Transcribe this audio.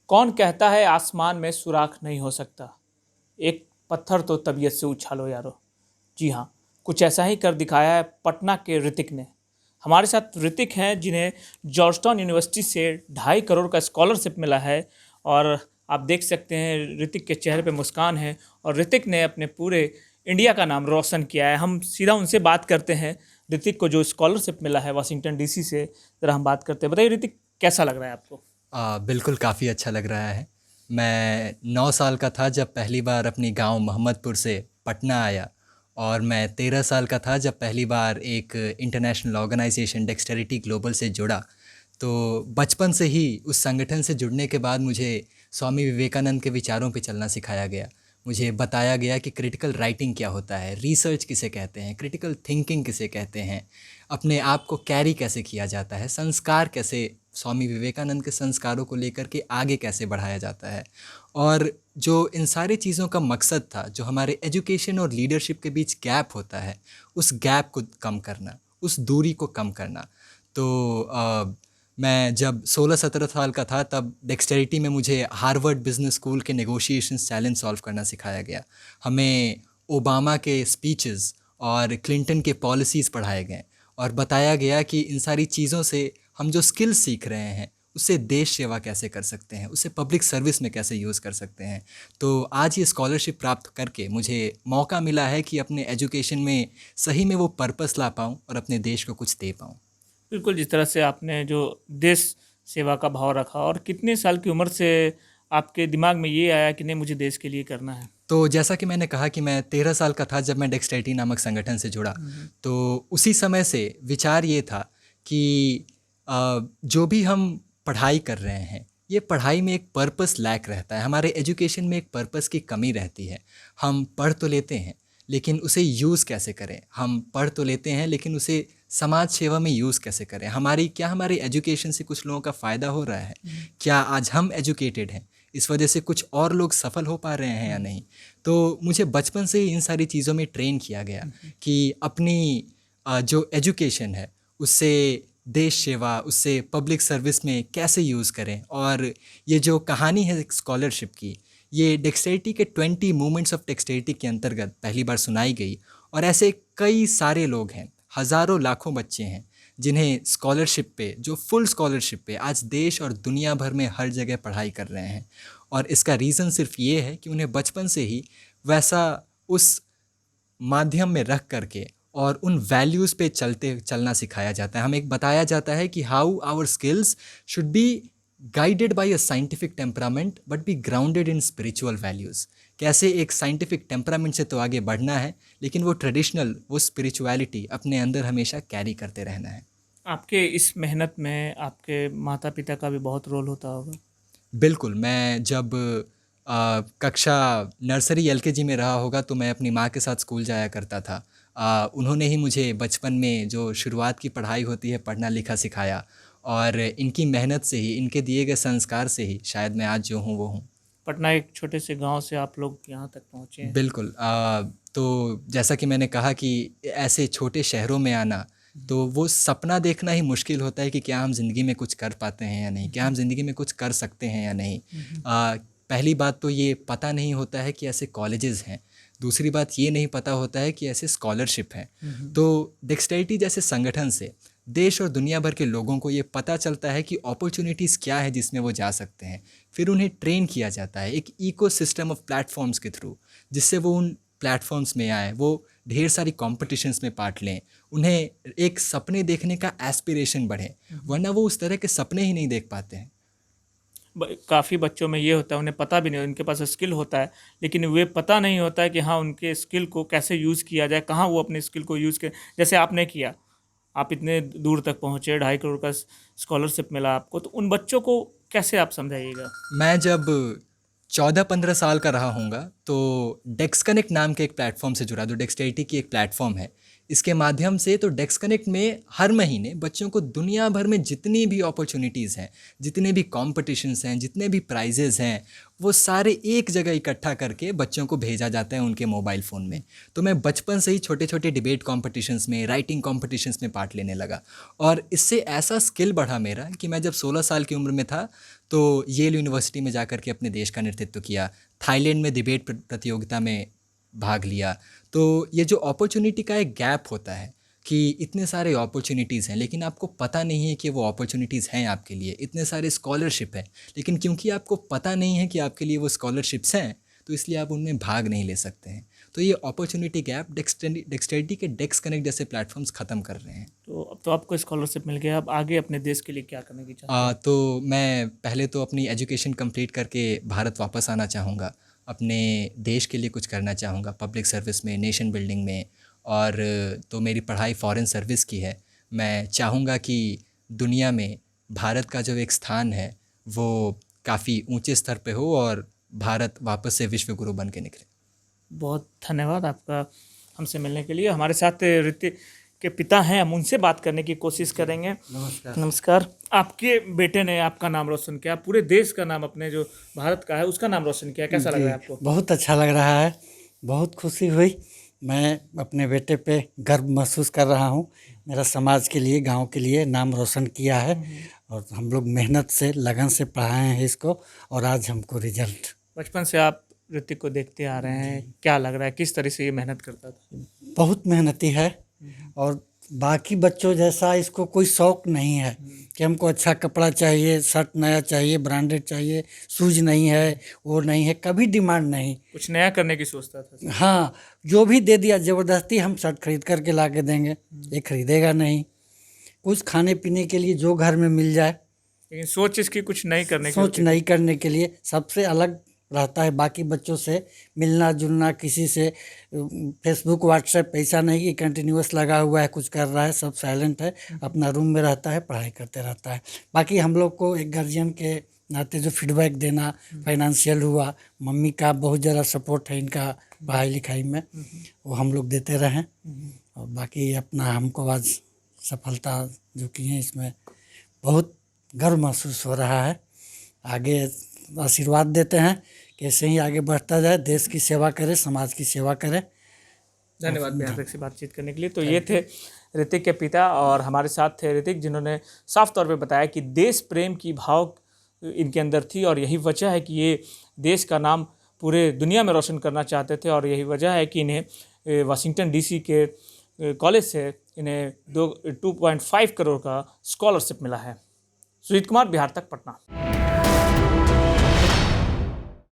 कौन कहता है आसमान में सुराख नहीं हो सकता। एक पत्थर तो तबीयत से उछालो यारो। जी हाँ, कुछ ऐसा ही कर दिखाया है पटना के ऋतिक ने। हमारे साथ ऋतिक हैं जिन्हें जॉर्जटाउन यूनिवर्सिटी से 2.5 करोड़ का स्कॉलरशिप मिला है। और आप देख सकते हैं ऋतिक के चेहरे पे मुस्कान है और ऋतिक ने अपने पूरे इंडिया का नाम रोशन किया है। हम सीधा उनसे बात करते हैं, ऋतिक को जो स्कॉलरशिप मिला है वाशिंगटन डीसी से। ज़रा हम बात करते हैं। बताइए ऋतिक, कैसा लग रहा है आपको? बिल्कुल काफ़ी अच्छा लग रहा है। मैं 9 साल का था जब पहली बार अपनी गांव मोहम्मदपुर से पटना आया, और मैं 13 साल का था जब पहली बार एक इंटरनेशनल ऑर्गेनाइजेशन डेक्सटेरिटी ग्लोबल से जुड़ा। तो बचपन से ही उस संगठन से जुड़ने के बाद मुझे स्वामी विवेकानंद के विचारों पे चलना सिखाया गया। मुझे बताया गया कि क्रिटिकल राइटिंग क्या होता है, रिसर्च किसे कहते हैं, क्रिटिकल थिंकिंग किसे कहते हैं, अपने आप को कैरी कैसे किया जाता है, संस्कार कैसे, स्वामी विवेकानंद के संस्कारों को लेकर के आगे कैसे बढ़ाया जाता है। और जो इन सारी चीज़ों का मकसद था, जो हमारे एजुकेशन और लीडरशिप के बीच गैप होता है, उस गैप को कम करना, उस दूरी को कम करना। तो मैं जब 16-17 साल का था तब डेक्सटेरिटी में मुझे हार्वर्ड बिजनेस स्कूल के नेगोशिएशन चैलेंज सॉल्व करना सिखाया गया। हमें ओबामा के स्पीचेस और क्लिंटन के पॉलिसीज़ पढ़ाए गए और बताया गया कि इन सारी चीज़ों से हम जो स्किल्स सीख रहे हैं उससे देश सेवा कैसे कर सकते हैं, उससे पब्लिक सर्विस में कैसे यूज़ कर सकते हैं। तो आज ये स्कॉलरशिप प्राप्त करके मुझे मौका मिला है कि अपने एजुकेशन में सही में वो पर्पस ला पाऊँ और अपने देश को कुछ दे पाऊँ। बिल्कुल, जिस तरह से आपने जो देश सेवा का भाव रखा, और कितने साल की उम्र से आपके दिमाग में ये आया कि नहीं मुझे देश के लिए करना है? तो जैसा कि मैंने कहा कि मैं 13 साल का था जब मैं डेक्सटेरिटी नामक संगठन से जुड़ा। तो उसी समय से विचार ये था कि जो भी हम पढ़ाई कर रहे हैं, ये पढ़ाई में एक पर्पस लैक रहता है, हमारे एजुकेशन में एक पर्पस की कमी रहती है। हम पढ़ तो लेते हैं लेकिन उसे यूज़ कैसे करें, हम पढ़ तो लेते हैं लेकिन उसे समाज सेवा में यूज़ कैसे करें। हमारे एजुकेशन से कुछ लोगों का फ़ायदा हो रहा है, क्या आज हम एजुकेटेड हैं, इस वजह से कुछ और लोग सफल हो पा रहे हैं या नहीं। तो मुझे बचपन से ही इन सारी चीज़ों में ट्रेन किया गया कि अपनी जो एजुकेशन है उससे देश सेवा, उससे पब्लिक सर्विस में कैसे यूज़ करें। और ये जो कहानी है स्कॉलरशिप की, ये डेक्सटेरिटी के 20 मूवमेंट्स ऑफ डेक्सटेरिटी के अंतर्गत पहली बार सुनाई गई। और ऐसे कई सारे लोग हैं, हज़ारों लाखों बच्चे हैं जिन्हें स्कॉलरशिप पे, जो फुल स्कॉलरशिप पे आज देश और दुनिया भर में हर जगह पढ़ाई कर रहे हैं। और इसका रीज़न सिर्फ ये है कि उन्हें बचपन से ही वैसा उस माध्यम में रख करके और उन वैल्यूज़ पे चलना सिखाया जाता है। हमें एक बताया जाता है कि how our skills should be guided by a scientific temperament but be grounded in spiritual values. कैसे एक साइंटिफिक टेम्परामेंट से तो आगे बढ़ना है, लेकिन वो ट्रेडिशनल, वो स्पिरिचुअलिटी अपने अंदर हमेशा कैरी करते रहना है। आपके इस मेहनत में आपके माता पिता का भी बहुत रोल होता होगा। बिल्कुल, मैं जब कक्षा नर्सरी एलकेजी में रहा होगा तो मैं अपनी माँ के साथ स्कूल जाया करता था। उन्होंने ही मुझे बचपन में जो शुरुआत की पढ़ाई होती है, पढ़ना लिखा सिखाया। और इनकी मेहनत से ही, इनके दिए गए संस्कार से ही शायद मैं आज जो हूँ वो हूँ। पटना एक छोटे से गांव से आप लोग यहाँ तक पहुँचे हैं। बिल्कुल। तो जैसा कि मैंने कहा कि ऐसे छोटे शहरों में आना, तो वो सपना देखना ही मुश्किल होता है कि क्या हम ज़िंदगी में कुछ कर पाते हैं या नहीं, क्या हम ज़िंदगी में कुछ कर सकते हैं या नहीं। पहली बात तो ये पता नहीं होता है कि ऐसे कॉलेजेस हैं। दूसरी बात ये नहीं पता होता है कि ऐसे स्कॉलरशिप हैं। तो डेक्सटेरिटी जैसे संगठन से देश और दुनिया भर के लोगों को ये पता चलता है कि अपॉर्चुनिटीज़ क्या है जिसमें वो जा सकते हैं। फिर उन्हें ट्रेन किया जाता है एक इकोसिस्टम ऑफ प्लेटफॉर्म्स के थ्रू, जिससे वो उन प्लेटफॉर्म्स में आए, वो ढेर सारी कॉम्पिटिशन्स में पार्ट लें, उन्हें एक सपने देखने का एस्पिरेशन बढ़े, वरना वो उस तरह के सपने ही नहीं देख पाते हैं। काफ़ी बच्चों में ये होता है, उन्हें पता भी नहीं, उनके पास स्किल होता है लेकिन वे पता नहीं होता है कि हाँ उनके स्किल को कैसे यूज़ किया जाए, कहाँ वो अपने स्किल को यूज़ करें। जैसे आपने किया, आप इतने दूर तक पहुँचे, 2.5 करोड़ का स्कॉलरशिप मिला आपको, तो उन बच्चों को कैसे आप समझाइएगा? मैं जब 14-15 साल का रहा हूँगा तो डेक्स कनेक्ट नाम के एक प्लेटफॉर्म से जुड़ा, जो डेक्सटेरिटी की एक प्लेटफॉर्म है। इसके माध्यम से तो डेक्स कनेक्ट में हर महीने बच्चों को दुनिया भर में जितनी भी अपॉर्चुनिटीज़ हैं, जितने भी कॉम्पिटिशन्स हैं, जितने भी प्राइजेज़ हैं, वो सारे एक जगह इकट्ठा करके बच्चों को भेजा जाता है उनके मोबाइल फ़ोन में। तो मैं बचपन से ही छोटे छोटे डिबेट कॉम्पिटिशन्स में, राइटिंग कॉम्पिटिशन्स में पार्ट लेने लगा और इससे ऐसा स्किल बढ़ा मेरा कि मैं जब 16 साल की उम्र में था तो येल यूनिवर्सिटी में जाकर के अपने देश का नेतृत्व किया, थाईलैंड में डिबेट प्रतियोगिता में भाग लिया। तो ये जो अपॉर्चुनिटी का एक गैप होता है कि इतने सारे अपॉर्चुनिटीज़ हैं लेकिन आपको पता नहीं है कि वो अपॉर्चुनिटीज़ हैं आपके लिए, इतने सारे स्कॉलरशिप हैं लेकिन क्योंकि आपको पता नहीं है कि आपके लिए वो स्कॉलरशिप्स हैं तो इसलिए आप उनमें भाग नहीं ले सकते हैं। तो ये अपॉर्चुनिटी गैप डेक्सटेरिटी के डेक्स कनेक्ट जैसे प्लेटफॉर्म्स ख़त्म कर रहे हैं। तो अब तो आपको स्कॉलरशिप मिल गया, अब आगे अपने देश के लिए क्या करने की चाहते हैं? तो मैं पहले तो अपनी एजुकेशन कंप्लीट करके भारत वापस आना चाहूँगा, अपने देश के लिए कुछ करना चाहूँगा पब्लिक सर्विस में, नेशन बिल्डिंग में। और तो मेरी पढ़ाई फॉरेन सर्विस की है। मैं चाहूँगा कि दुनिया में भारत का जो एक स्थान है वो काफ़ी ऊंचे स्तर पे हो और भारत वापस से विश्व गुरु बन के निकले। बहुत धन्यवाद आपका हमसे मिलने के लिए। हमारे साथ ऋतिक के पिता हैं, हम उनसे बात करने की कोशिश करेंगे। नमस्कार। नमस्कार। आपके बेटे ने आपका नाम रोशन किया, पूरे देश का नाम, अपने जो भारत का है उसका नाम रोशन किया, कैसा लग रहा है आपको? बहुत अच्छा लग रहा है, बहुत खुशी हुई। मैं अपने बेटे पे गर्व महसूस कर रहा हूँ। मेरा समाज के लिए, गांव के लिए नाम रोशन किया है और हम लोग मेहनत से, लगन से पढ़ाए हैं इसको और आज हमको रिजल्ट। बचपन से आप ऋतिक को देखते आ रहे हैं, क्या लग रहा है, किस तरह से ये मेहनत करता था? बहुत मेहनती है और बाकी बच्चों जैसा इसको कोई शौक नहीं है कि हमको अच्छा कपड़ा चाहिए, शर्ट नया चाहिए, ब्रांडेड चाहिए, शूज नहीं है, वो नहीं है, कभी डिमांड नहीं। कुछ नया करने की सोचता था? हाँ, जो भी दे दिया ज़बरदस्ती हम शर्ट खरीद करके ला के देंगे, ये खरीदेगा नहीं। कुछ खाने पीने के लिए जो घर में मिल जाए, लेकिन सोच इसकी कुछ नहीं करने की सोच नहीं करने के लिए सबसे अलग रहता है बाकी बच्चों से, मिलना जुलना किसी से, फेसबुक व्हाट्सएप ऐसा नहीं कि कंटिन्यूअस लगा हुआ है कुछ कर रहा है, सब साइलेंट है, अपना रूम में रहता है, पढ़ाई करते रहता है। बाकी हम लोग को एक गार्जियन के नाते जो फीडबैक देना, फाइनेंशियल हुआ, मम्मी का बहुत ज़्यादा सपोर्ट है इनका पढ़ाई लिखाई में, वो हम लोग देते रहें। और बाकी अपना हमको आज सफलता जो की है इसमें बहुत गर्व महसूस हो रहा है। आगे आशीर्वाद देते हैं कि ऐसे ही आगे बढ़ता जाए, देश की सेवा करे, समाज की सेवा करे। धन्यवाद बिहार से बातचीत करने के लिए। तो ये थे ऋतिक के पिता और हमारे साथ थे ऋतिक, जिन्होंने साफ तौर पे बताया कि देश प्रेम की भाव इनके अंदर थी और यही वजह है कि ये देश का नाम पूरे दुनिया में रोशन करना चाहते थे और यही वजह है कि इन्हें वाशिंगटन DC के कॉलेज से इन्हें 2.5 करोड़ का स्कॉलरशिप मिला है। सुजीत कुमार, बिहार तक, पटना।